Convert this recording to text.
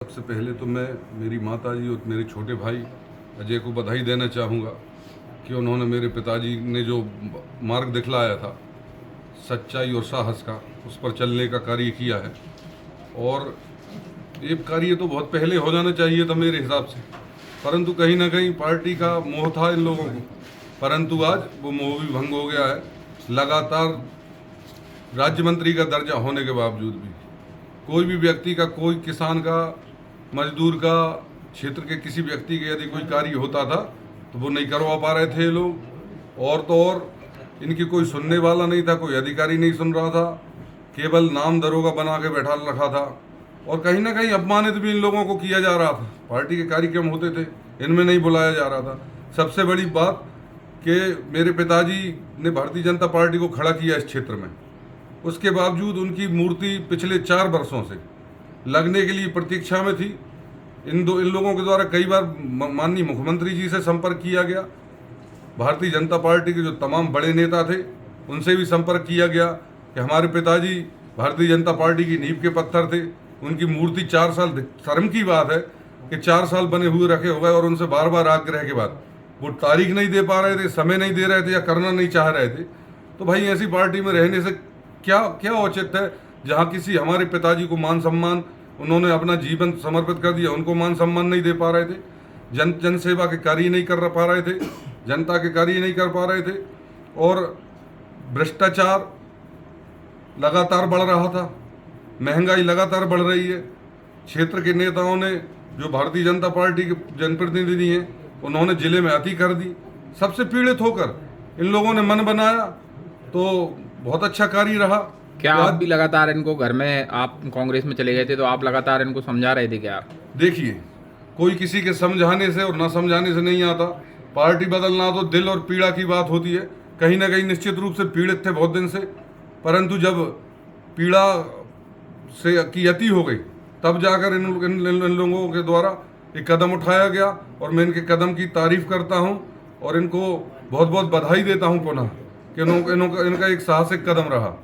सबसे पहले तो मैं मेरी माताजी और मेरे छोटे भाई अजय को बधाई देना चाहूँगा कि उन्होंने मेरे पिताजी ने जो मार्ग दिखलाया था सच्चाई और साहस का, उस पर चलने का कार्य किया है। और ये कार्य तो बहुत पहले हो जाना चाहिए था मेरे हिसाब से, परंतु कहीं ना कहीं पार्टी का मोह था इन लोगों को, परंतु आज वो मोह भी भंग हो गया है। लगातार राज्य मंत्री का दर्जा होने के बावजूद भी कोई भी व्यक्ति का, कोई किसान का, मजदूर का, क्षेत्र के किसी व्यक्ति के यदि कोई कार्य होता था तो वो नहीं करवा पा रहे थे ये लोग। और तो और इनकी कोई सुनने वाला नहीं था, कोई अधिकारी नहीं सुन रहा था, केवल नाम दरोगा बना के बैठा रखा था। और कहीं ना कहीं अपमानित भी इन लोगों को किया जा रहा था। पार्टी के कार्यक्रम होते थे, इनमें नहीं बुलाया जा रहा था। सबसे बड़ी बात कि मेरे पिताजी ने भारतीय जनता पार्टी को खड़ा किया इस क्षेत्र में, उसके बावजूद उनकी मूर्ति पिछले 4 वर्षों से लगने के लिए प्रतीक्षा में थी। इन लोगों के द्वारा कई बार माननीय मुख्यमंत्री जी से संपर्क किया गया, भारतीय जनता पार्टी के जो तमाम बड़े नेता थे उनसे भी संपर्क किया गया कि हमारे पिताजी भारतीय जनता पार्टी की नींव के पत्थर थे। उनकी मूर्ति 4 साल, शर्म की बात है कि 4 साल बने हुए रखे हो गए और उनसे बार बार आग्रह के बाद वो तारीख नहीं दे पा रहे थे, समय नहीं दे रहे थे या करना नहीं चाह रहे थे। तो भाई ऐसी पार्टी में रहने से क्या क्या औचित्य है, जहाँ किसी हमारे पिताजी को मान सम्मान, उन्होंने अपना जीवन समर्पित कर दिया, उनको मान सम्मान नहीं दे पा रहे थे, जन सेवा के कार्य नहीं कर पा रहे थे, जनता के कार्य नहीं कर पा रहे थे। और भ्रष्टाचार लगातार बढ़ रहा था, महंगाई लगातार बढ़ रही है। क्षेत्र के नेताओं ने, जो भारतीय जनता पार्टी के जनप्रतिनिधि हैं, उन्होंने जिले में अति कर दी। सबसे पीड़ित होकर इन लोगों ने मन बनाया तो बहुत अच्छा कार्य रहा। क्या आप भी लगातार इनको, घर में आप कांग्रेस में चले गए थे तो आप लगातार इनको समझा रहे थे क्या? देखिए, कोई किसी के समझाने से और ना समझाने से नहीं आता। पार्टी बदलना तो दिल और पीड़ा की बात होती है। कहीं ना कहीं निश्चित रूप से पीड़ित थे बहुत दिन से, परंतु जब पीड़ा से की अति हो गई तब जाकर इन लोगों के द्वारा एक कदम उठाया गया। और मैं इनके कदम की तारीफ करता हूं और इनको बहुत बहुत बधाई देता हूं पुनः कि इनका एक साहसिक कदम रहा।